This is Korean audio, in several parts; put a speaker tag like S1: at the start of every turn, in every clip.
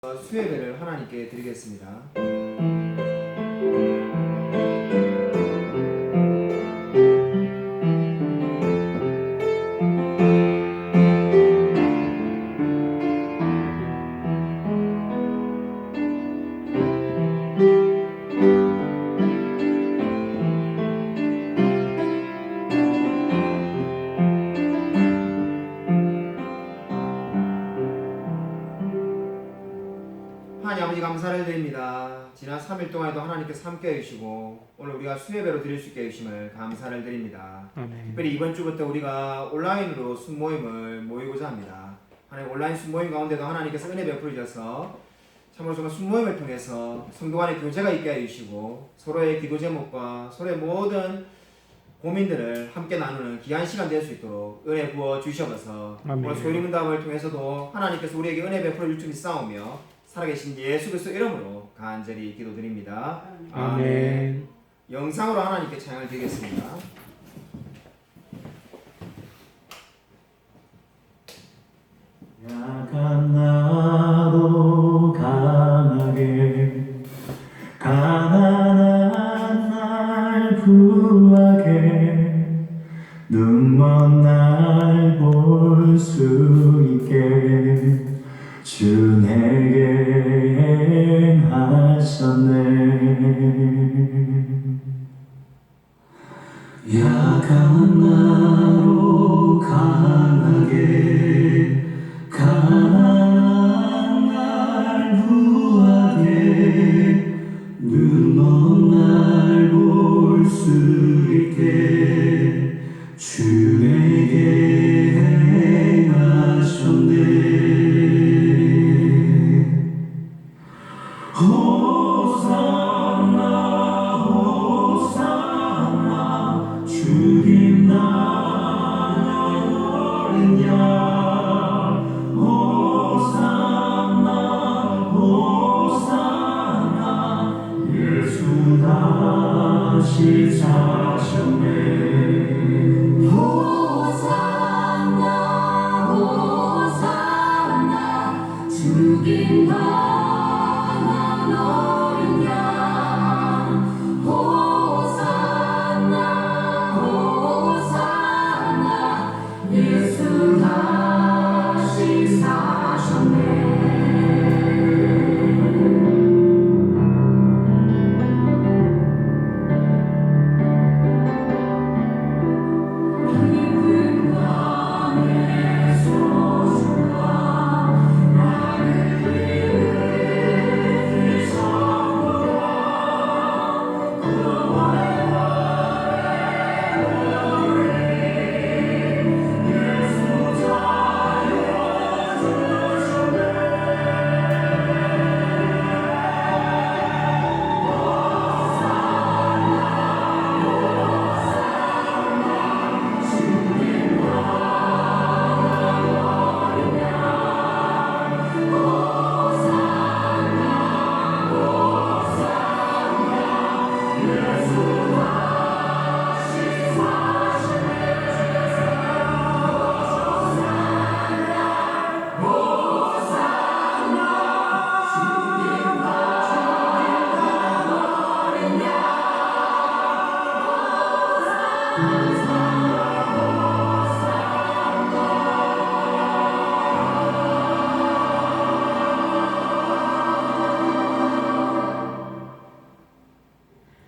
S1: 수예배를 하나님께 드리겠습니다. 하나님 아버지 감사를 드립니다. 지난 3일 동안에도 하나님께서 함께 해주시고 오늘 우리가 수예배로 드릴 수 있게 해주심을 감사를 드립니다. 특별히 이번 주부터 우리가 온라인으로 순모임을 모이고자 합니다. 하나님 온라인 순모임 가운데도 하나님께서 은혜 베풀어 주셔서 참으로 정말 순모임을 통해서 성도 간의 교제가 있게 해주시고 서로의 기도 제목과 서로의 모든 고민들을 함께 나누는 귀한 시간 될 수 있도록 은혜 부어 주셔서 오늘 소리문답을 통해서도 하나님께서 우리에게 은혜 베풀어 줄 줄 믿사오며 살아계신 예수 그리스도 이름으로 간절히 기도드립니다. 아멘. 영상으로 하나님께 찬양을 드리겠습니다.
S2: 약한 나도 강하게 가난한 날 구하게 눈먼 날 볼 수 있게 주 내게 행하셨네. 약한 나로 강하게 가난한 날 구하게 눈먼 날 볼 수 있게 주 내게 행하셨네. 호산나 호산나 주님 나는 어린 양 호산나 호산나 예수 다시 사셨네.
S3: 호산나 호산나 주님 나는 어린 양 호산나 호산나 예수 다시 사셨네. 깊은 밤에 소중한 나를 일으키신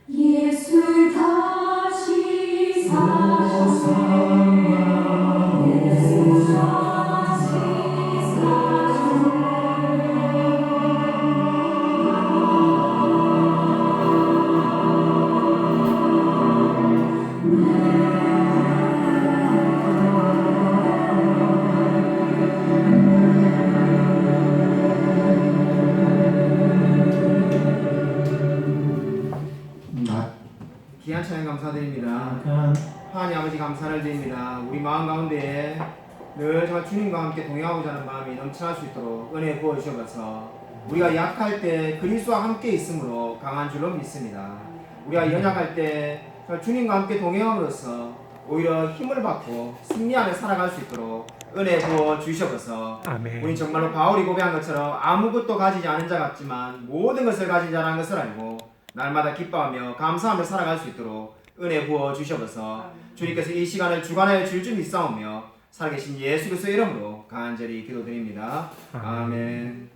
S3: 예수 다시 사셨네. 예수 다시
S1: 귀한 찬양 감사드립니다. 하나님 아버지 감사를 드립니다. 우리 마음 가운데에 늘 정말 주님과 함께 동행하고자 하는 마음이 넘쳐날 수 있도록 은혜 부어 주셔서 우리가 약할 때 그리스도와 함께 있으므로 강한 줄로 믿습니다. 우리가 연약할 때 주님과 함께 동행함으로써 오히려 힘을 받고 승리 안에 살아갈 수 있도록 은혜 부어 주셔서
S4: 아멘.
S1: 우리 정말로 바울이 고백한 것처럼 아무것도 가지지 않은 자 같지만 모든 것을 가진 자라는 것을 알고 날마다 기뻐하며 감사하며 살아갈 수 있도록 은혜 부어 주셔서 주님께서 이 시간을 주관하여 줄 줄 믿사오며 살아계신 예수 그리스도의 이름으로 간절히 기도드립니다. 아멘.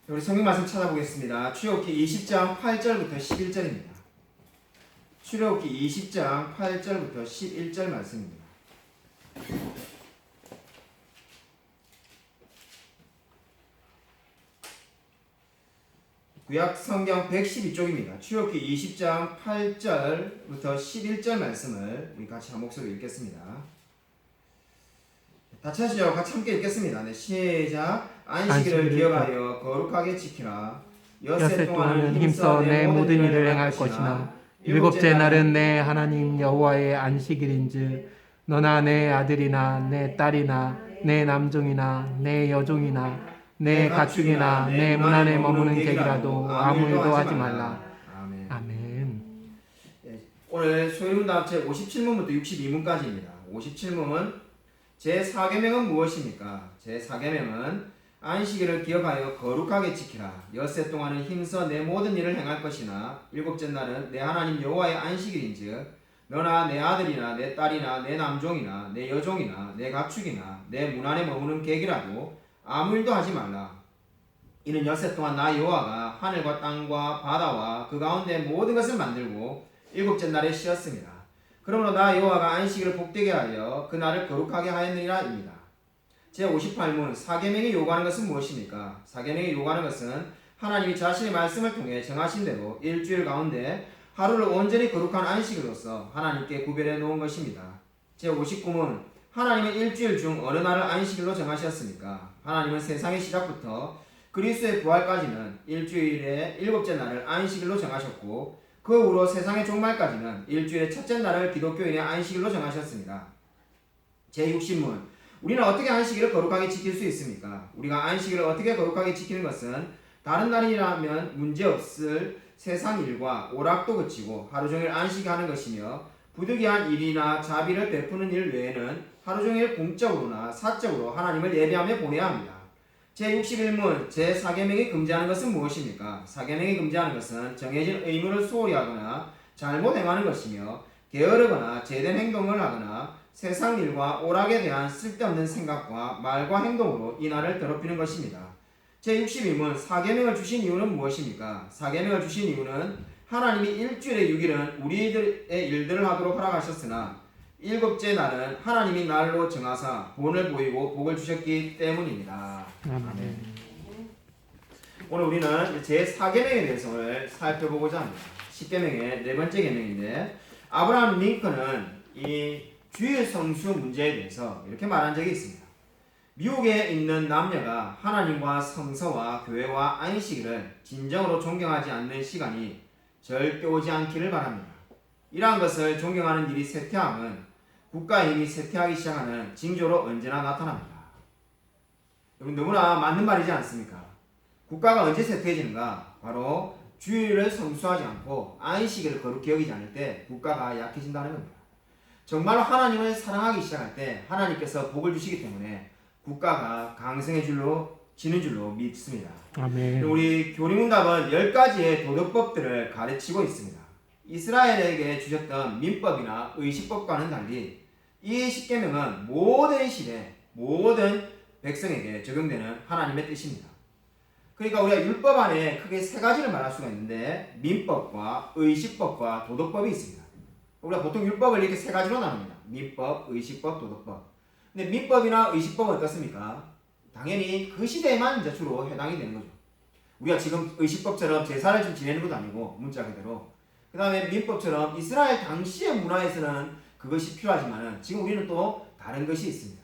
S1: 우리 성경 말씀 찾아보겠습니다. 출애굽기 20장 8절부터 11절입니다. 출애굽기 20장 8절부터 11절 말씀입니다. 구약 성경 112쪽입니다. 출애굽기 20장 8절부터 11절 말씀을 우리 같이 한 목소리로 읽겠습니다. 다 찾으시죠? 같이 함께 읽겠습니다. 네, 시작. 안식일을 기억하여 거룩하게 지키라. 엿새 동안은 힘써 내 모든 일을 행할 것이나
S4: 일곱째 날은 내 하나님 여호와의 안식일인즉 너나 내 아들이나 내 딸이나 내 남종이나 내 여종이나 내 가축이나 내 문 안에 머무는 객이라도 아무 일도 하지 말라.
S1: 아멘.
S4: 아멘.
S1: 오늘 소일문답 제 57문부터 62문까지입니다. 57문은 제4계명은 무엇입니까? 제4계명은 안식일을 기억하여 거룩하게 지키라. 엿새 동안은 힘써 내 모든 일을 행할 것이나 일곱째 날은 내 하나님 여호와의 안식일인즉 너나 내 아들이나 내 딸이나 내 남종이나 내 여종이나 내 가축이나 내 문 안에 머무는 객이라도 아무 일도 하지 말라. 이는 엿새 동안 나 여호와가 하늘과 땅과 바다와 그 가운데 모든 것을 만들고 일곱째 날에 쉬었습니다. 그러므로 나 여호와가 안식일을 복되게 하여 그 날을 거룩하게 하였느니라입니다. 제58문 사계명이 요구하는 것은 무엇입니까? 사계명이 요구하는 것은 하나님이 자신의 말씀을 통해 정하신 대로 일주일 가운데 하루를 온전히 거룩한 안식일로서 하나님께 구별해 놓은 것입니다. 제59문 하나님은 일주일 중 어느 날을 안식일로 정하셨습니까? 하나님은 세상의 시작부터 그리스도의 부활까지는 일주일의 일곱째 날을 안식일로 정하셨고 그 후로 세상의 종말까지는 일주일의 첫째 날을 기독교인의 안식일로 정하셨습니다. 제60문 우리는 어떻게 안식일을 거룩하게 지킬 수 있습니까? 우리가 안식일을 어떻게 거룩하게 지키는 것은 다른 날이라면 문제없을 세상 일과 오락도 그치고 하루 종일 안식하는 것이며 부득이한 일이나 자비를 베푸는 일 외에는 하루 종일 공적으로나 사적으로 하나님을 예배하며 보내야 합니다. 제61문 제4계명이 금지하는 것은 무엇입니까? 4계명이 금지하는 것은 정해진 의무를 소홀히 하거나 잘못 행하는 것이며 게으르거나 제된 행동을 하거나 세상 일과 오락에 대한 쓸데없는 생각과 말과 행동으로 이 날을 더럽히는 것입니다. 제62문 4계명을 주신 이유는 무엇입니까? 4계명을 주신 이유는 하나님이 일주일의 6일은 우리들의 일들을 하도록 허락하셨으나 일곱째 날은 하나님이 날로 정하사 본을 보이고 복을 주셨기 때문입니다. 아멘. 오늘 우리는 제4계명에 대해서 오늘 살펴보고자 합니다. 10계명의 네 번째 계명인데 아브라함 링컨은 이 주일 성수 문제에 대해서 이렇게 말한 적이 있습니다. 미국에 있는 남녀가 하나님과 성서와 교회와 안식일을 진정으로 존경하지 않는 시간이 절대 오지 않기를 바랍니다. 이러한 것을 존경하는 일이 쇠퇴함은 국가의 힘이 쇠퇴하기 시작하는 징조로 언제나 나타납니다. 여러분 너무나 맞는 말이지 않습니까? 국가가 언제 쇠퇴해지는가? 바로 주일을 성수하지 않고 안식일을 거룩히 여기지 않을 때 국가가 약해진다는 겁니다. 정말로 하나님을 사랑하기 시작할 때 하나님께서 복을 주시기 때문에 국가가 강성해지는 줄로 믿습니다.
S4: 아멘.
S1: 우리 교리문답은 10가지의 도덕법들을 가르치고 있습니다. 이스라엘에게 주셨던 민법이나 의식법과는 달리 이 십계명은 모든 시대, 모든 백성에게 적용되는 하나님의 뜻입니다. 그러니까 우리가 율법 안에 크게 세 가지를 말할 수가 있는데 민법과 의식법과 도덕법이 있습니다. 우리가 보통 율법을 이렇게 세 가지로 나눕니다. 민법, 의식법, 도덕법. 근데 민법이나 의식법은 어떻습니까? 당연히 그 시대에만 이제 주로 해당이 되는 거죠. 우리가 지금 의식법처럼 제사를 좀 지내는 것도 아니고 문자 그대로. 그 다음에 민법처럼 이스라엘 당시의 문화에서는 그것이 필요하지만 지금 우리는 또 다른 것이 있습니다.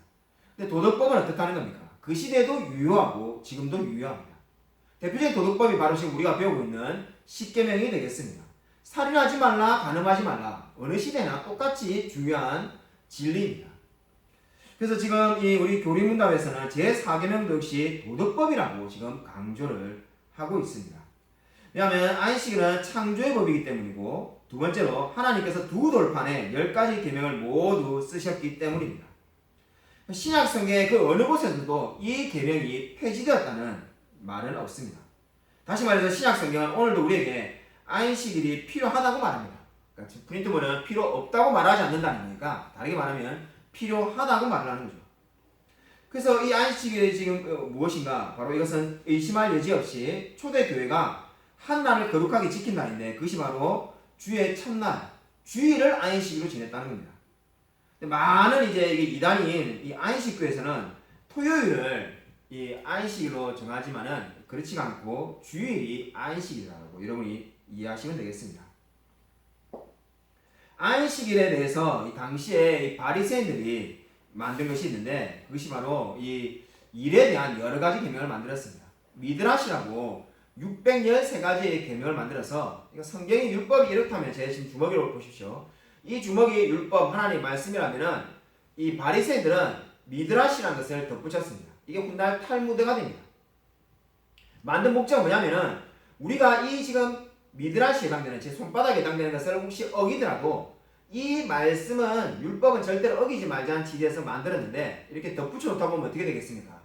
S1: 근데 도덕법은 어떻게 하는 겁니까? 그 시대도 유효하고 지금도 유효합니다. 대표적인 도덕법이 바로 지금 우리가 배우고 있는 십계명이 되겠습니다. 살인하지 말라, 간음하지 말라. 어느 시대나 똑같이 중요한 진리입니다. 그래서 지금 이 우리 교리문답에서는 제4계명도 역시 도덕법이라고 지금 강조를 하고 있습니다. 왜냐하면 안식일은 창조의 법이기 때문이고 두 번째로 하나님께서 두 돌판에 10가지 계명을 모두 쓰셨기 때문입니다. 신약 성경의 그 어느 곳에서도 이 계명이 폐지되었다는 말은 없습니다. 다시 말해서 신약 성경은 오늘도 우리에게 안식일이 필요하다고 말합니다. 그러니까 프린트본은 필요 없다고 말하지 않는다는 거니까 다르게 말하면 필요하다고 말을 하는 거죠. 그래서 이 안식일이 지금 무엇인가? 바로 이것은 의심할 여지 없이 초대교회가 한 날을 거룩하게 지킨다는데 그것이 바로 주의 첫날, 주일을 안식일로 지냈다는 겁니다. 근데 많은 이제 이단인 이 안식교에서는 토요일을 이 안식일로 정하지만은 그렇지가 않고 주일이 안식일이라고 여러분이 이해하시면 되겠습니다. 안식일에 대해서 이 당시에 이 바리새인들이 만든 것이 있는데 그것이 바로 이 일에 대한 여러 가지 계명을 만들었습니다. 미드라시라고 613가지의 계명을 만들어서 이거 성경의 율법이 이렇다면 제 지금 주먹으로 보십시오. 이 주먹이 율법 하나님 말씀이라면은 이 바리새인들은 미드라시라는 것을 덧붙였습니다. 이게 훗날 탈무드가 됩니다. 만든 목적은 뭐냐면은 우리가 이 지금 미드라시에 해당되는 제 손바닥에 해당되는 것을 혹시 어기더라도 이 말씀은 율법은 절대로 어기지 말자는 취지에서 만들었는데 이렇게 덧붙여 놓다 보면 어떻게 되겠습니까?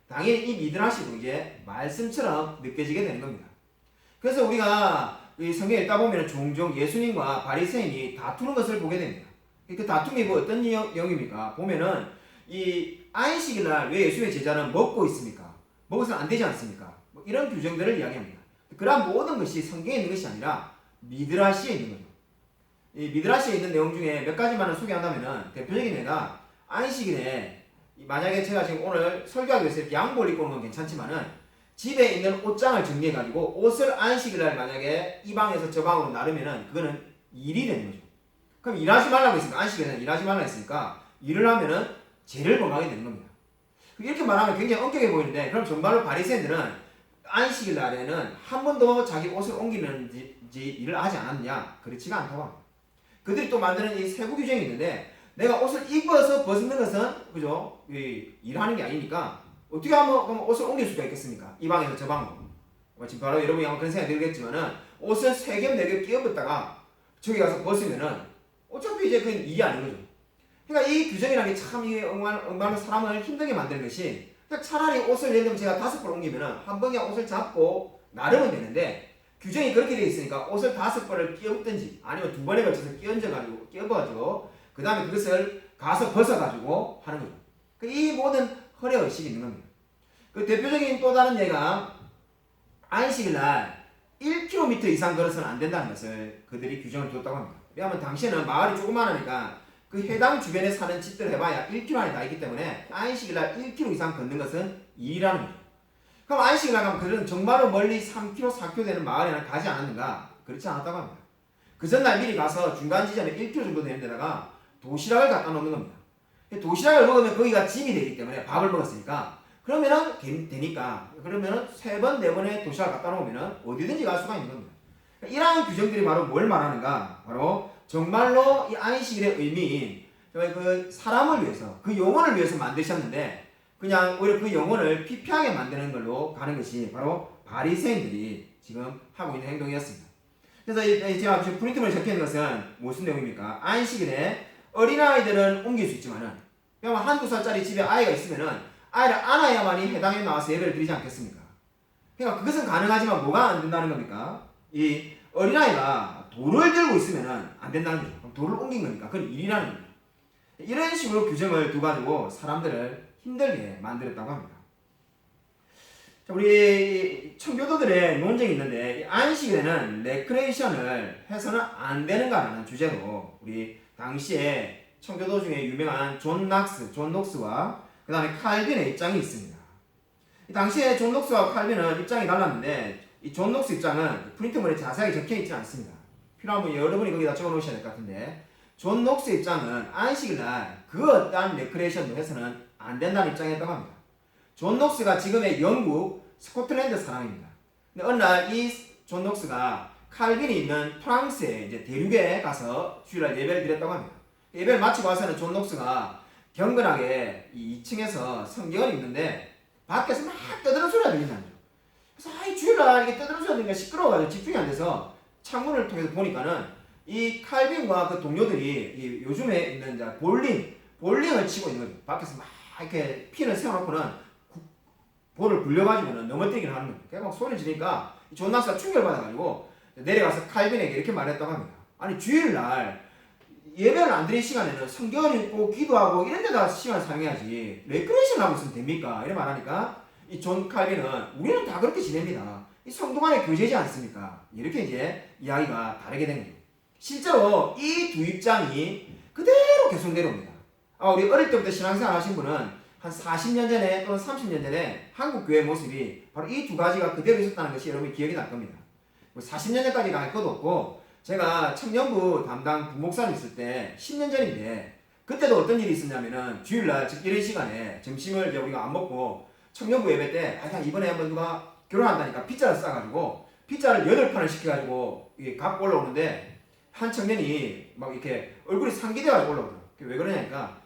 S1: 당연히 이 미드라시도 이제 말씀처럼 느껴지게 되는 겁니다. 그래서 우리가 이 성경에 읽다 보면 종종 예수님과 바리새인이 다투는 것을 보게 됩니다. 그 다툼이 뭐 어떤 내용입니까? 보면은 이 안식일 날 왜 예수의 제자는 먹고 있습니까? 먹어서는 안 되지 않습니까? 뭐 이런 규정들을 이야기합니다. 그러한 모든 것이 성경에 있는 것이 아니라 미드라시에 있는 거죠. 이 미드라시에 있는 내용 중에 몇 가지만을 소개한다면은 대표적인 예가 안식일에 만약에 제가 지금 오늘 설교하기 위해서 이렇게 양복을 입고 오는 건 괜찮지만은 집에 있는 옷장을 정리해가지고 옷을 안식일날 만약에 이 방에서 저 방으로 나르면은 그거는 일이 되는 거죠. 그럼 일하지 말라고 했으니까 안식일에는 일하지 말라고 했으니까 일을 하면은 죄를 범하게 되는 겁니다. 이렇게 말하면 굉장히 엄격해 보이는데 그럼 정말로 바리새인들은 안식일 날에는 한 번도 자기 옷을 옮기는지 일을 하지 않았느냐? 그렇지가 않다고 합니다. 그들이 또 만드는 이 세부 규정이 있는데 내가 옷을 입어서 벗는 것은 그죠? 일하는 게 아니니까 어떻게 하면 옷을 옮길 수가 있겠습니까? 이 방에서 저 방으로. 지금 바로 여러분이 아마 그런 생각이 들겠지만은 옷을 3겹 4겹 끼워붙다가 저기 가서 벗으면은 어차피 이제 그건 일이 아닌 거죠. 그러니까 이 규정이라는 게 참 이게 정말로 사람을 힘들게 만드는 것이 차라리 옷을 예를 들면 제가 5벌 옮기면은 한 번에 옷을 잡고 나르면 되는데 규정이 그렇게 되어 있으니까 옷을 5벌을 끼워붙든지 아니면 2번에 걸쳐서 끼얹어가지고 끼워가지고 그 다음에 그것을 가서 벗어가지고 하는 거죠. 이 모든 허례 의식이 있는 겁니다. 그 대표적인 또 다른 예가 안식일 날 1km 이상 걸어서는 안 된다는 것을 그들이 규정을 뒀다고 합니다. 왜냐하면 당시에는 마을이 조그마하니까 그 해당 주변에 사는 집들 해봐야 1km 안에 다 있기 때문에 안식일 날 1km 이상 걷는 것은 일이라는 거죠. 그럼 안식일 날 가면 그들은 정말로 멀리 3km, 4km 되는 마을에는 가지 않았는가? 그렇지 않았다고 합니다. 그 전날 미리 가서 중간 지점에 1km 정도 되는 데다가 도시락을 갖다 놓는 겁니다. 도시락을 먹으면 거기가 짐이 되기 때문에 밥을 먹었으니까 그러면은 되니까 그러면은 3번, 4번의 도시락을 갖다 놓으면은 어디든지 갈 수가 있는 겁니다. 이러한 규정들이 바로 뭘 말하는가? 바로 정말로 이 안식일의 의미인 그 사람을 위해서 그 영혼을 위해서 만드셨는데 그냥 오히려 그 영혼을 피폐하게 만드는 걸로 가는 것이 바로 바리새인들이 지금 하고 있는 행동이었습니다. 그래서 제가 지금 프린트본에 적혀있는 것은 무슨 내용입니까? 안식일에 어린아이들은 옮길 수 있지만은 그냥 한두 살짜리 집에 아이가 있으면은 아이를 안아야만이 해당에 나와서 예배를 드리지 않겠습니까? 그러니까 그것은 가능하지만 뭐가 안 된다는 겁니까? 이 어린아이가 돌을 들고 있으면은 안 된다는 거죠. 그럼 돌을 옮긴 거니까 그건 일이라는 거예요. 이런 식으로 규정을 두가지고 사람들을 힘들게 만들었다고 합니다. 자, 우리 청교도들의 논쟁이 있는데 안식일에는 레크레이션을 해서는 안 되는가라는 주제로 우리 당시에 청교도 중에 유명한 존 녹스와 그 다음에 칼빈의 입장이 있습니다. 당시에 존 녹스와 칼빈은 입장이 달랐는데 이 존 녹스 입장은 프린트본에 자세하게 적혀있지 않습니다. 필요하면 여러분이 거기다 적어놓으셔야 될 것 같은데 존 녹스 입장은 안식일날 그 어떠한 레크레이션도 해서는 안 된다는 입장이었다고 합니다. 존 녹스가 지금의 영국 스코틀랜드 사람입니다. 근데 어느 날 이 존 녹스가 칼빈이 있는 프랑스의 이제 대륙에 가서 주일날 예배를 드렸다고 합니다. 예배를 마치고 와서는 존 녹스가 경건하게 이 2층에서 성경을 읽는데 밖에서 막 떠드는 소리가 들린다는 거죠. 그래서 이 주일날 이게 떠드는 소리가 들리니까 시끄러워가지고 집중이 안 돼서 창문을 통해서 보니까는 이 칼빈과 그 동료들이 이 요즘에 있는 볼링을 치고 있는 거죠. 밖에서 막 이렇게 핀을 세워놓고는 볼을 굴려가지고는 넘어뜨리긴 하는 거예요. 그냥 막 소리 지르니까 존낙스가 충격받아가지고 내려가서 칼빈에게 이렇게 말했다고 합니다. 아니 주일날 예배를 안 드린 시간에는 성경을 읽고 기도하고 이런 데다 시간을 사용해야지 레크레이션 하고 있으면 됩니까? 이렇게 말하니까 이 존 칼빈은 우리는 다 그렇게 지냅니다. 이 성도 간에 교제지 않습니까? 이렇게 이제 이야기가 다르게 된 거예요. 실제로 이 두 입장이 그대로 계속 내려옵니다. 우리 어릴 때부터 신앙생활 하신 분은 한 40년 전에 또는 30년 전에 한국 교회 모습이 바로 이 두 가지가 그대로 있었다는 것이 여러분이 기억이 날 겁니다. 40년 전까지 갈 것도 없고 제가 청년부 담당 부목사님 있을 때 10년 전인데 그때도 어떤 일이 있었냐면은 주일날 즉 이런 시간에 점심을 이제 우리가 안 먹고 청년부 예배 때 그냥 이번에 한번 누가 결혼한다니까 피자를 싸가지고 피자를 8판을 시켜가지고 이게 갖고 올라오는데 한 청년이 막 이렇게 얼굴이 상기돼가지고 올라오더라고요. 왜 그러냐니까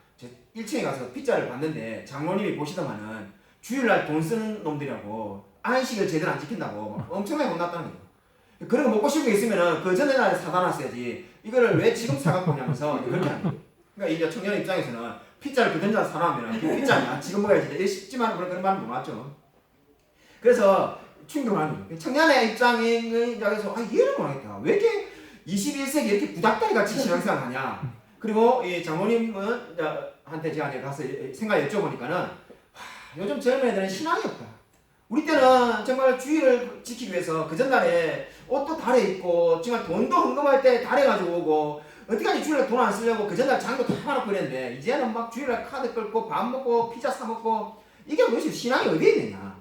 S1: 1층에 가서 피자를 봤는데 장로님이 보시더만은 주일날 돈 쓰는 놈들이라고 안식을 제대로 안 지킨다고 엄청나게 혼났다는 거예요. 그런 거 먹고 싶은 게 있으면은 그 전에 날에 사다 놨어야지 이거를 왜 지금 사갖고 오냐면서 그렇게 하는 거예요. 그러니까 이제 청년 입장에서는 피자를 그 전에 사놓으면 그 피자냐 지금 먹어야지 쉽지만 그런 말은 못 맞죠. 그래서 충격을 하는 거예요. 청년의 입장에서 이해를 못하겠다. 왜 이렇게 21세기 이렇게 구닥다리 같이 신앙생활 하냐. 그리고 이 장모님은 한테 제가 가서 생각 여쭤보니까는 요즘 젊은 애들은 신앙이 없다. 우리 때는 정말 주의를 지키기 위해서 그 전날에 옷도 달에 입고 정말 돈도 헌금할 때 달에 가지고 오고 어디까지 주일날 돈 안 쓰려고 그 전날 장도 다 파놓고 이랬는데 이제는 막 주일날 카드 끌고 밥 먹고 피자 사 먹고 이게 도대체 신앙이 어디에 있느냐.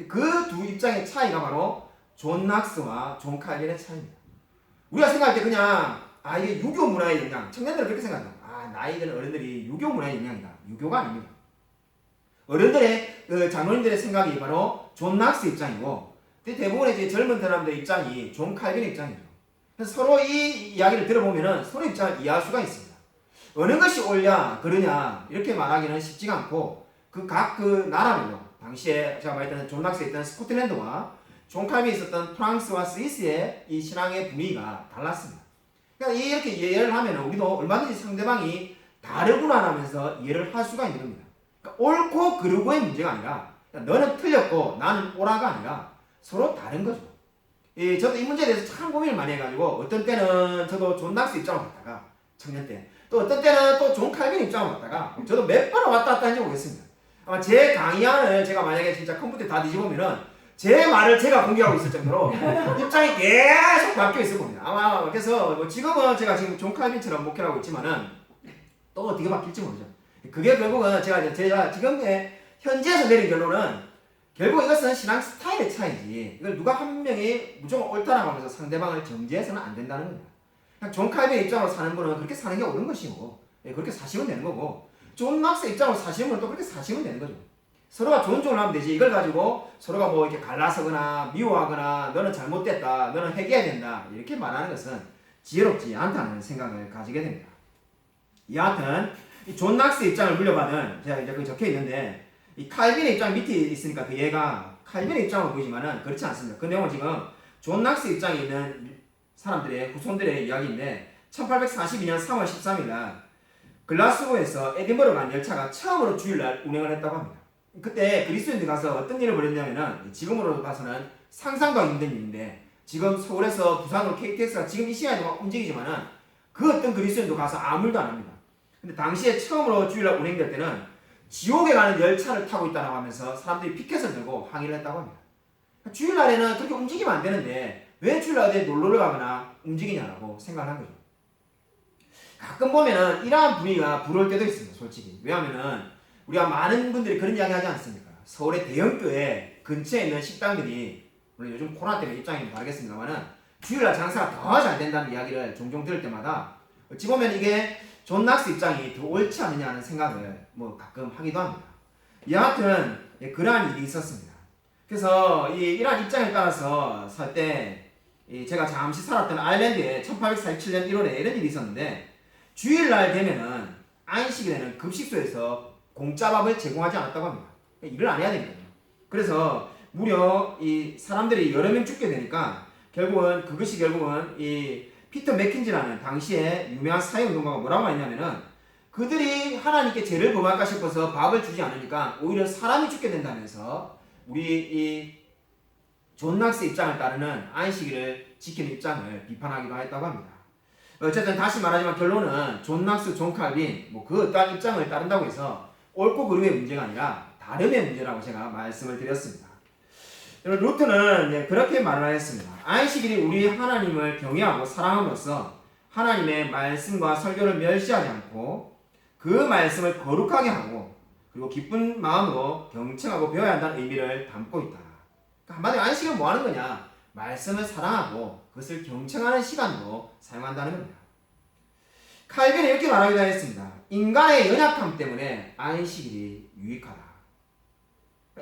S1: 그 두 입장의 차이가 바로 존 낙스와 존 칼빈의 차이입니다. 우리가 생각할 때 그냥 이게 유교 문화의 영향, 청년들은 그렇게 생각해요. 나이 드는 어른들이 유교 문화의 영향이다. 유교가 아닙니다. 어른들의 장로님들의 생각이 바로 존 낙스 입장이고 대부분의 이제 젊은 사람들의 입장이 존 칼빈의 입장이죠. 그래서 서로 이 이야기를 들어보면은 서로 입장을 이해할 수가 있습니다. 어느 것이 옳냐 그러냐 이렇게 말하기는 쉽지가 않고 각 나라별로 당시에 제가 말했던 존 낙스에 있던 스코틀랜드와 존 칼빈이 있었던 프랑스와 스위스의 이 신앙의 분위기가 달랐습니다. 그러니까 이렇게 이해를 하면 우리도 얼마든지 상대방이 다르구나 하면서 이해를 할 수가 있는 겁니다. 그러니까 옳고 그르고의 문제가 아니라 너는 틀렸고 나는 옳아가 아니라 서로 다른 거죠. 저도 이 문제에 대해서 참 고민을 많이 해가지고 어떤 때는 저도 존 낙스 입장을 갖다가 청년 때 또 어떤 때는 또 존 칼빈 입장을 갖다가 저도 몇 번 왔다 갔다 한지 모르겠습니다. 아마 제 강의안을 제가 만약에 진짜 컴퓨터에 다 뒤집으면은 제 말을 제가 공개하고 있을 정도로 입장이 계속 바뀌어 있을 겁니다. 아마 그래서 지금은 제가 지금 존 칼빈처럼 목회를 하고 있지만은 또 어떻게 바뀔지 모르죠. 그게 결국은 제가 지금의 현지에서 내린 결론은 결국 이것은 신앙 스타일의 차이지 이걸 누가 한 명이 무조건 옳다라고 하면서 상대방을 정죄해서는 안 된다는 겁니다. 그냥 존 칼빈의 입장으로 사는 분은 그렇게 사는 게 옳은 것이고 그렇게 사시면 되는 거고 존 낙스 입장으로 사시는 분은 또 그렇게 사시면 되는 거죠. 서로가 존중을 하면 되지 이걸 가지고 서로가 뭐 이렇게 갈라서거나 미워하거나 너는 잘못됐다 너는 회개해야 된다 이렇게 말하는 것은 지혜롭지 않다는 생각을 가지게 됩니다. 여하튼 이 존 낙스 입장을 물려받은 제가 이제 적혀 있는데 이 칼빈의 입장 밑에 있으니까 그 얘가 칼빈의 입장으로 보이지만은 그렇지 않습니다. 그 내용은 지금 존 낙스 입장에 있는 사람들의 후손들의 이야기인데 1842년 3월 13일 날 글라스고에서 에딘버러 간 열차가 처음으로 주일날 운행을 했다고 합니다. 그때 그리스도인들 가서 어떤 일을 벌였냐면은 지금으로 봐서는 상상도 하기 힘든 일인데 지금 서울에서 부산으로 KTX가 지금 이 시간에 막 움직이지만은 그 어떤 그리스도인도 가서 아무 일도 안 합니다. 근데 당시에 처음으로 주일날 운행될 때는 지옥에 가는 열차를 타고 있다고 하면서 사람들이 피켓을 들고 항의를 했다고 합니다. 주일날에는 그렇게 움직이면 안 되는데 왜 주일날 어디에 놀러를 가거나 움직이냐라고 생각을 한 거죠. 가끔 보면은 이러한 분위기가 부러울 때도 있습니다. 솔직히. 왜냐하면은 우리가 많은 분들이 그런 이야기 하지 않습니까? 서울의 대형교회 근처에 있는 식당들이 물론 요즘 코로나 때문에 입장이 다르겠습니다만은 주일날 장사가 더 잘 된다는 이야기를 종종 들을 때마다 어찌 보면 이게 존 낙스 입장이 더 옳지 않느냐 하는 생각을 가끔 하기도 합니다. 여하튼 그러한 일이 있었습니다. 그래서 이러한 입장에 따라서 살 때 제가 잠시 살았던 아일랜드에 1847년 1월에 이런 일이 있었는데 주일날 되면은 안식일에는 급식소에서 공짜 밥을 제공하지 않았다고 합니다. 일을 안 해야 되거든요. 그래서 무려 이 사람들이 여러 명 죽게 되니까 결국은 이 피터 맥킨지라는 당시에 유명한 사회운동가가 뭐라고 했냐면은 그들이 하나님께 죄를 범할까 싶어서 밥을 주지 않으니까 오히려 사람이 죽게 된다면서 우리 이 존 낙스 입장을 따르는 안식일을 지키는 입장을 비판하기도 했다고 합니다. 어쨌든 다시 말하지만 결론은 존 낙스, 존 칼빈 그 어떠한 입장을 따른다고 해서 옳고 그름의 문제가 아니라 다름의 문제라고 제가 말씀을 드렸습니다. 루트는 그렇게 말을 했습니다. 안식일이 우리 하나님을 경외하고 사랑함으로써 하나님의 말씀과 설교를 멸시하지 않고 그 말씀을 거룩하게 하고 그리고 기쁜 마음으로 경청하고 배워야 한다는 의미를 담고 있다. 한마디로 안식일은 뭐 하는 거냐? 말씀을 사랑하고 그것을 경청하는 시간으로 사용한다는 겁니다. 칼빈은 이렇게 말하기도 했습니다. 인간의 연약함 때문에 안식일이 유익하다.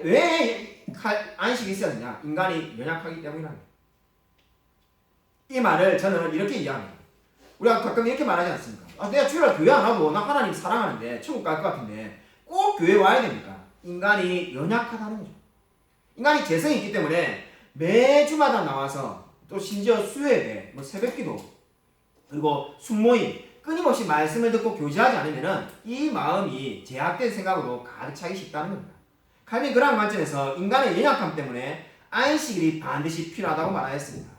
S1: 왜 안식이 있어야 되냐? 인간이 연약하기 때문이라는 거예요. 이 말을 저는 이렇게 이해합니다. 우리가 가끔 이렇게 말하지 않습니까? 내가 주일날 교회 안 하고 나 하나님 사랑하는데 천국 갈 것 같은데 꼭 교회 와야 됩니까? 인간이 연약하다는 거죠. 인간이 재성이 있기 때문에 매주마다 나와서 또 심지어 수요예배, 새벽기도 그리고 순모임 끊임없이 말씀을 듣고 교제하지 않으면 이 마음이 제약된 생각으로 가득 차기 쉽다는 겁니다. 칼빈 그러한 관점에서 인간의 연약함 때문에 안식일이 반드시 필요하다고 말하였습니다.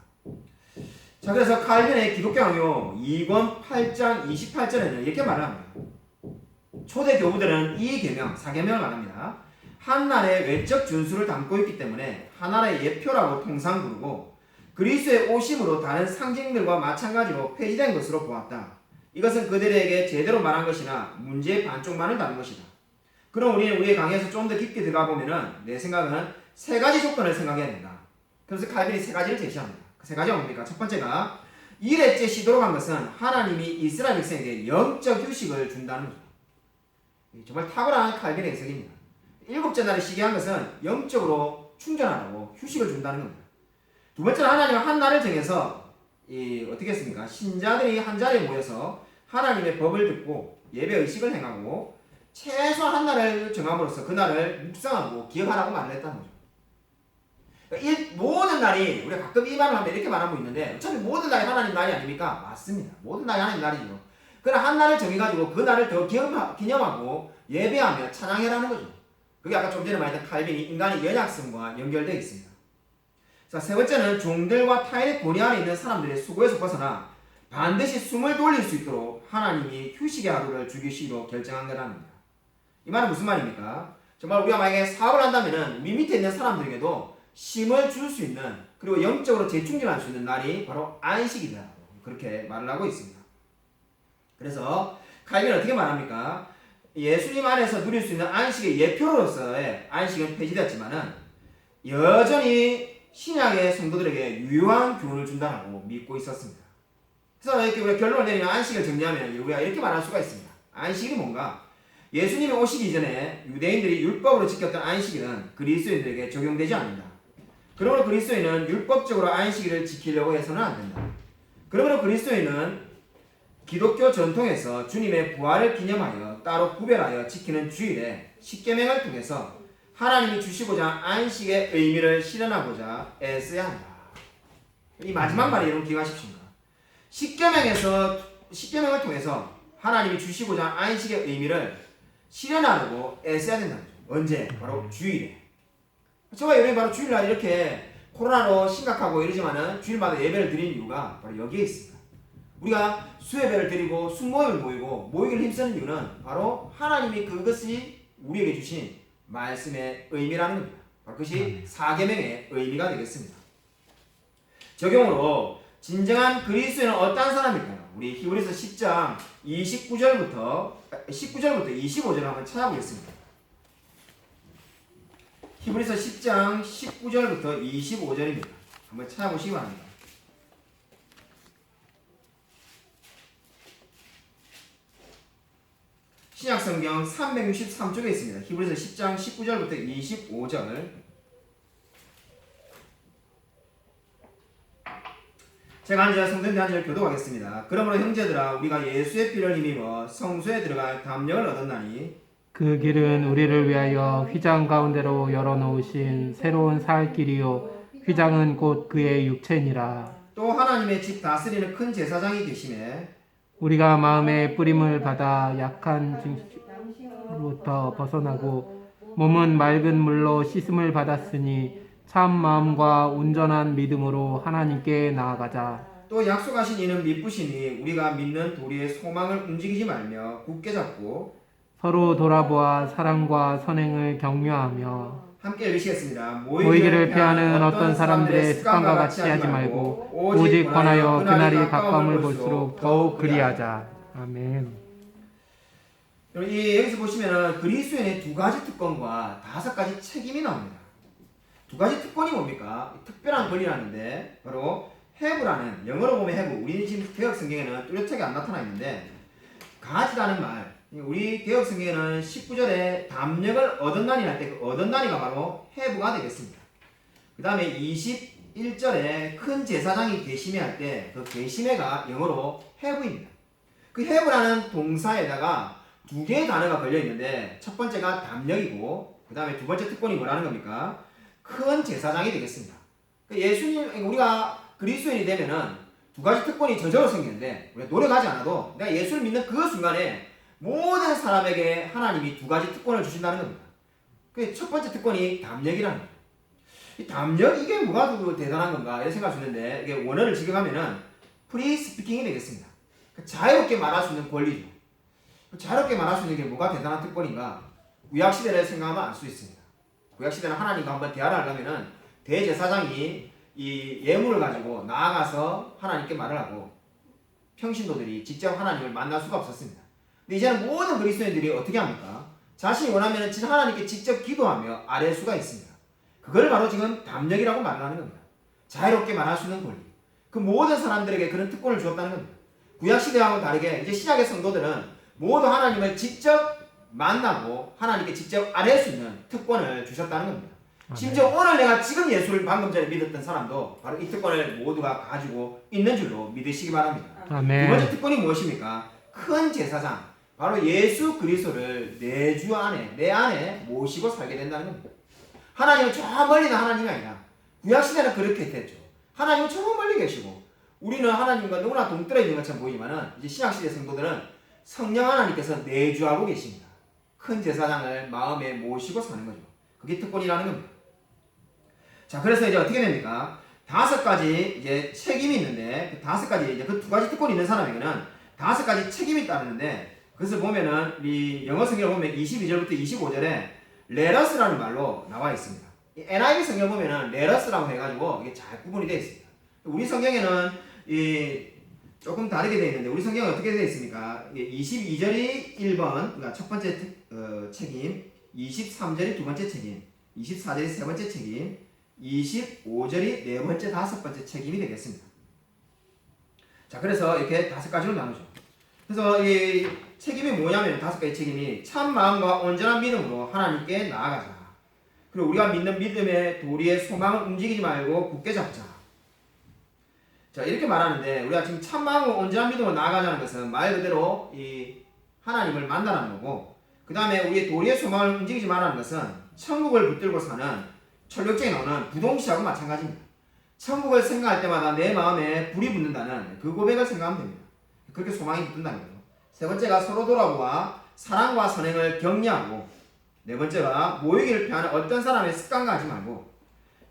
S1: 자, 그래서 칼빈의 기독교 강요 2권 8장 28절에는 이렇게 말을 합니다. 초대 교부들은 이 계명, 사계명을 말합니다. 한 날의 외적 준수를 담고 있기 때문에 하나의 예표라고 통상 부르고 그리스도의 오심으로 다른 상징들과 마찬가지로 폐지된 것으로 보았다. 이것은 그들에게 제대로 말한 것이나 문제의 반쪽만을 다룬 것이다. 그럼 우리는 우리의 강의에서 좀 더 깊게 들어가 보면은 내 생각은 세 가지 조건을 생각해야 된다. 그래서 칼빈이 세 가지를 제시합니다. 그 세 가지가 뭡니까? 첫 번째가 일회째 쉬도록 한 것은 하나님이 이스라엘 백성에게 영적 휴식을 준다는 거죠. 정말 탁월한 칼빈의 해석입니다. 일곱째 날에 쉬게 한 것은 영적으로 충전하라고 휴식을 준다는 겁니다. 두 번째는 하나님은 한 날을 정해서 어떻게 했습니까? 신자들이 한 자리에 모여서 하나님의 법을 듣고 예배 의식을 행하고 최소한 한 날을 정함으로써 그 날을 묵상하고 기억하라고 말을 했다는 거죠. 그러니까 모든 날이 우리가 가끔 이 말을 하면 이렇게 말하고 있는데 어차피 모든 날이 하나님 날이 아닙니까? 맞습니다. 모든 날이 하나님 날이죠. 그러나 한 날을 정해가지고 그 날을 더 기념하고 예배하며 찬양해라는 거죠. 그게 아까 좀 전에 말했던 칼빈이 인간의 연약성과 연결되어 있습니다. 자, 세 번째는 종들과 타인의 권위 아래 있는 사람들의 수고에서 벗어나 반드시 숨을 돌릴 수 있도록 하나님이 휴식의 하루를 주기시기로 결정한 거라는 겁니다. 이 말은 무슨 말입니까? 정말 우리가 만약에 사업을 한다면 우리 밑에 있는 사람들에게도 쉼을 줄 수 있는 그리고 영적으로 재충전할 수 있는 날이 바로 안식이다. 그렇게 말을 하고 있습니다. 그래서 칼빈은 어떻게 말합니까? 예수님 안에서 누릴 수 있는 안식의 예표로서의 안식은 폐지되었지만은 여전히 신약의 성도들에게 유효한 교훈을 준다고 믿고 있었습니다. 그래서 이렇게 우리가 결론을 내리면 안식을 정리하면 우리가 이렇게 말할 수가 있습니다. 안식이 뭔가? 예수님이 오시기 전에 유대인들이 율법으로 지켰던 안식일은 그리스도인들에게 적용되지 않는다. 그러므로 그리스도인은 율법적으로 안식일을 지키려고 해서는 안 된다. 그러므로 그리스도인은 기독교 전통에서 주님의 부활을 기념하여 따로 구별하여 지키는 주일에 십계명을 통해서 하나님이 주시고자 안식의 의미를 실현하고자 애써야 한다. 이 마지막 말에 여러분 기억하십시오. 십계명을 통해서 하나님이 주시고자 안식의 의미를 실현하려고 애써야 된다는 거죠. 언제? 바로 주일에. 저와 여러분이 바로 주일날 이렇게 코로나로 심각하고 이러지만은 주일마다 예배를 드리는 이유가 바로 여기에 있습니다. 우리가 수예배를 드리고 순모임을 모이고 모이기를 힘쓰는 이유는 바로 하나님이 그것이 우리에게 주신 말씀의 의미라는 겁니다. 바로 그것이 사계명의 의미가 되겠습니다. 적용으로 진정한 그리스도인은 어떠한 사람일까요? 우리 히브리서 10장 19절부터 25절을 한번 찾아보겠습니다. 히브리서 10장 19절부터 25절입니다. 한번 찾아보시기 바랍니다. 신약성경 363쪽에 있습니다. 히브리서 10장 19절부터 25절. 제가 한 절, 성도님들 한 절 교독하겠습니다. 그러므로 형제들아 우리가 예수의 피를 힘입어 성소에 들어갈 담력을 얻었나니
S4: 그 길은 우리를 위하여 휘장 가운데로 열어놓으신 새로운 살 길이요 휘장은 곧 그의 육체니라.
S1: 또 하나님의 집 다스리는 큰 제사장이 계심에
S4: 우리가 마음의 뿌림을 받아 약한 증로부터 벗어나고 몸은 맑은 물로 씻음을 받았으니 참 마음과 온전한 믿음으로 하나님께 나아가자.
S1: 또 약속하신 이는 미쁘시니 우리가 믿는 도리의 소망을 움직이지 말며 굳게 잡고
S4: 서로 돌아보아 사랑과 선행을 격려하며
S1: 함께 읽으시겠습니다.
S4: 모이기를 피하는 어떤 사람들의 습관과 같이 하지 말고 오직 권하여 그날이 가까움을 볼수록 더욱 그리하자. 아멘.
S1: 여기서 보시면은 그리스도인의 두 가지 특권과 5가지 책임이 나옵니다. 두 가지 특권이 뭡니까? 특별한 권리라는데 바로 have라는, 영어로 보면 have, 우리 지금 개혁 성경에는 뚜렷하게 안 나타나 있는데 가지라는 말, 우리 개혁 성경에는 19절에 담력을 얻었나니 할 때 그 얻었나니가 바로 have가 되겠습니다. 그 다음에 21절에 큰 제사장이 계심해 할 때 그 계심해가 영어로 have입니다. 그 have라는 동사에다가 두 개의 단어가 걸려 있는데 첫 번째가 담력이고 그 다음에 두 번째 특권이 뭐라는 겁니까? 큰 제사장이 되겠습니다. 예수님, 우리가 그리스도인이 되면은 두 가지 특권이 저절로 생기는데 우리가 노력하지 않아도 내가 예수를 믿는 그 순간에 모든 사람에게 하나님이 두 가지 특권을 주신다는 겁니다. 그 첫 번째 특권이 담력이라는 거예요. 이 담력, 이게 뭐가 대단한 건가 이런 생각을 드는데 이게 원어를 직역하면은 프리 스피킹이 되겠습니다. 자유롭게 말할 수 있는 권리죠. 자유롭게 말할 수 있는 게 뭐가 대단한 특권인가? 구약시대를 생각하면 알 수 있습니다. 구약시대는 하나님과 한번 대화를 하려면은 대제사장이 이 예물을 가지고 나아가서 하나님께 말을 하고 평신도들이 직접 하나님을 만날 수가 없었습니다. 근데 이제는 모든 그리스도인들이 어떻게 합니까? 자신이 원하면 하나님께 직접 기도하며 아뢰 수가 있습니다. 그걸 바로 지금 담력이라고 말하는 겁니다. 자유롭게 말할 수 있는 권리. 그 모든 사람들에게 그런 특권을 주었다는 겁니다. 구약시대하고는 다르게 이제 신약의 성도들은 모두 하나님을 직접 만나고 하나님께 직접 아뢰 수 있는 특권을 주셨다는 겁니다. 심지어 오늘 내가 지금 예수를 방금 전에 믿었던 사람도 바로 이 특권을 모두가 가지고 있는 줄로 믿으시기 바랍니다.
S4: 아멘.
S1: 두 번째 특권이 무엇입니까? 큰 제사장, 바로 예수 그리스도를 내 주 안에, 내 안에 모시고 살게 된다는 겁니다. 하나님은 저 멀리 있는 하나님이 아니라 구약시대는 그렇게 됐죠. 하나님은 저 멀리 계시고 우리는 하나님과 너무나 동떨어진 것처럼 보이지만은 이제 신약시대 성도들은 성령 하나님께서 내주하고 계십니다. 큰 제사장을 마음에 모시고 사는 거죠. 그게 특권이라는 겁니다. 자, 그래서 이제 어떻게 됩니까? 5가지 이제 책임이 있는데 그 5가지 이제 그 2가지 특권이 있는 사람에게는 5가지 책임이 따르는데 그것을 보면은 이 영어 성경을 보면 22절부터 25절에 레러스라는 말로 나와 있습니다. NIV 성경 보면은 레러스라고 해가지고 이게 잘 구분이 되어 있습니다. 우리 성경에는 이 조금 다르게 되어 있는데 우리 성경은 어떻게 되어 있습니까? 22절이 1번, 그러니까 첫 번째 책임, 23절이 두 번째 책임, 24절이 세 번째 책임, 25절이 네 번째, 5번째 책임이 되겠습니다. 자, 그래서 이렇게 5가지로 나누죠. 그래서 이 책임이 뭐냐면 5가지 책임이 참 마음과 온전한 믿음으로 하나님께 나아가자. 그리고 우리가 믿는 믿음의 도리의 소망을 움직이지 말고 굳게 잡자. 자, 이렇게 말하는데 우리가 지금 참 마음과 온전한 믿음으로 나아가자는 것은 말 그대로 이 하나님을 만나라는 거고 그 다음에 우리의 도리의 소망을 움직이지 말라는 것은 천국을 붙들고 사는 철력제에 나오는 부동시하고 마찬가지입니다. 천국을 생각할 때마다 내 마음에 불이 붙는다는 그 고백을 생각하면 됩니다. 그렇게 소망이 붙는다는 거죠. 세 번째가 서로 돌아보아 사랑과 선행을 격려하고 네 번째가 모이기를 피하는 어떤 사람의 습관과 하지 말고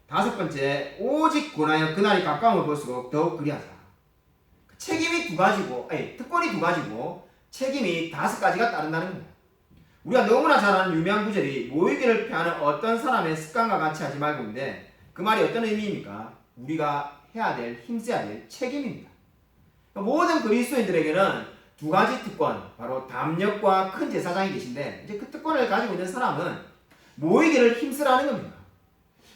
S1: 5번째 오직 권하여 그날이 가까움을 볼수록 더욱 그리하자. 책임이 2가지고 특권이 2가지고 책임이 5가지가 따른다는 겁니다. 우리가 너무나 잘 아는 유명한 구절이 모이기를 피하는 어떤 사람의 습관과 같이 하지 말고인데 그 말이 어떤 의미입니까? 우리가 해야 될, 힘써야 될 책임입니다. 모든 그리스도인들에게는 2가지 특권, 바로 담력과 큰 제사장이 계신데 이제 그 특권을 가지고 있는 사람은 모이기를 힘쓰라는 겁니다.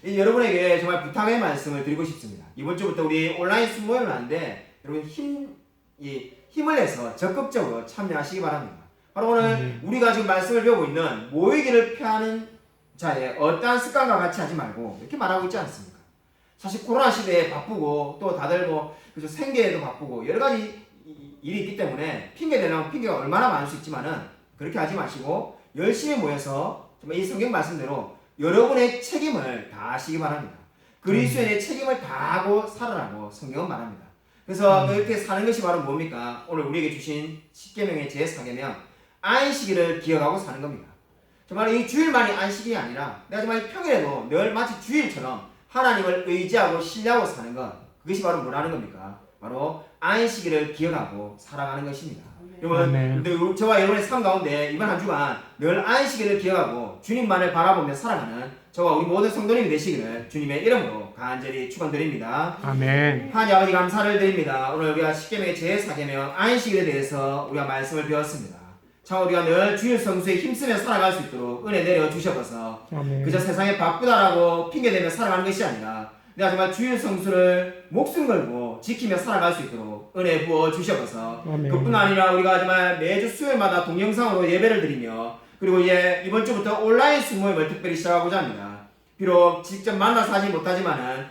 S1: 여러분에게 정말 부탁의 말씀을 드리고 싶습니다. 이번 주부터 우리 온라인 순모임을 하는데 여러분 힘을 내서 적극적으로 참여하시기 바랍니다. 바로 오늘 우리가 지금 말씀을 배우고 있는 모이기를 피하는 자의 어떠한 습관과 같이 하지 말고 이렇게 말하고 있지 않습니까? 사실 코로나 시대에 바쁘고 또 다들 그래서 생계에도 바쁘고 여러 가지 일이 있기 때문에 핑계 대려면 핑계가 얼마나 많을 수 있지만은 그렇게 하지 마시고 열심히 모여서 정말 이 성경 말씀대로 여러분의 책임을 다하시기 바랍니다. 그리스도인의 책임을 다하고 살아라고 성경은 말합니다. 그래서 그렇게 사는 것이 바로 뭡니까? 오늘 우리에게 주신 십계명의 제4계명 안식일을 기억하고 사는 겁니다. 정말 이 주일만이 안식이 아니라 내가 정말 평일에도 늘 마치 주일처럼 하나님을 의지하고 신뢰하고 사는 것, 그것이 바로 뭐라는 겁니까? 바로 안식일을 기억하고 살아가는 것입니다. 여러분, 저와 여러분의 삶 가운데 이번 한 주간 늘 안식일을 기억하고 주님만을 바라보며 살아가는 저와 우리 모든 성도님이 되시기를 주님의 이름으로 간절히 축원드립니다.
S4: 아멘.
S1: 하나님 아버지 감사를 드립니다. 오늘 우리가 십계명의 제4계명 안식일에 대해서 우리가 말씀을 배웠습니다. 참 우리가 늘 주일 성수에 힘쓰며 살아갈 수 있도록 은혜 내려 주셔서 그저 세상에 바쁘다라고 핑계대며 살아가는 것이 아니라 내가 정말 주일 성수를 목숨 걸고 지키며 살아갈 수 있도록 은혜 부어 주셔서 그뿐 아니라 우리가 정말 매주 수요일마다 동영상으로 예배를 드리며 그리고 이제 이번 주부터 온라인 순모임을 특별히 시작하고자 합니다. 비록 직접 만나서 하지 못하지만은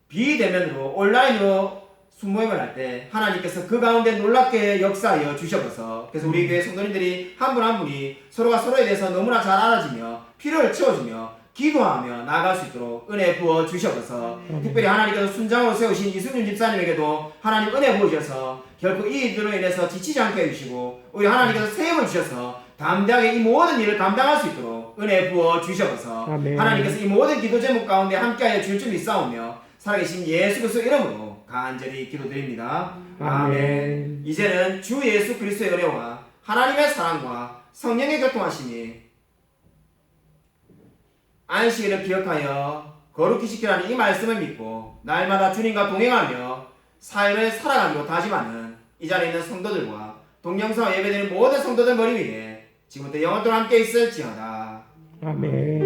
S1: 비대면으로 온라인으로 순모임을 할 때 하나님께서 그 가운데 놀랍게 역사하여 주셔서 그래서 우리 교회 성도님들이 한 분 한 분이 서로가 서로에 대해서 너무나 잘 알아지며 필요를 채워주며 기도하며 나아갈 수 있도록 은혜 부어 주셔서 특별히 하나님께서 순장으로 세우신 이순준 집사님에게도 하나님 은혜 부어주셔서 결코 이 일들로 인해서 지치지 않게 해주시고 우리 하나님께서 세움을 주셔서 담대하게 이 모든 일을 감당할 수 있도록 은혜 부어 주셔서 하나님께서 이 모든 기도 제목 가운데 함께하여 줄 줄 믿사오며 살아계신 예수 그리스도 이름으로 간절히 기도드립니다. 아멘. 이제는 주 예수 그리스도의 은혜와 하나님의 사랑과 성령의 교통하심이 안식일을 기억하여 거룩히 지키라는 이 말씀을 믿고 날마다 주님과 동행하며 삶을 살아가기로 다짐하는 이 자리에 있는 성도들과 동영상 예배드리는 모든 성도들 머리 위에 지금부터 영원토록 함께 있을지어다.
S4: 아멘.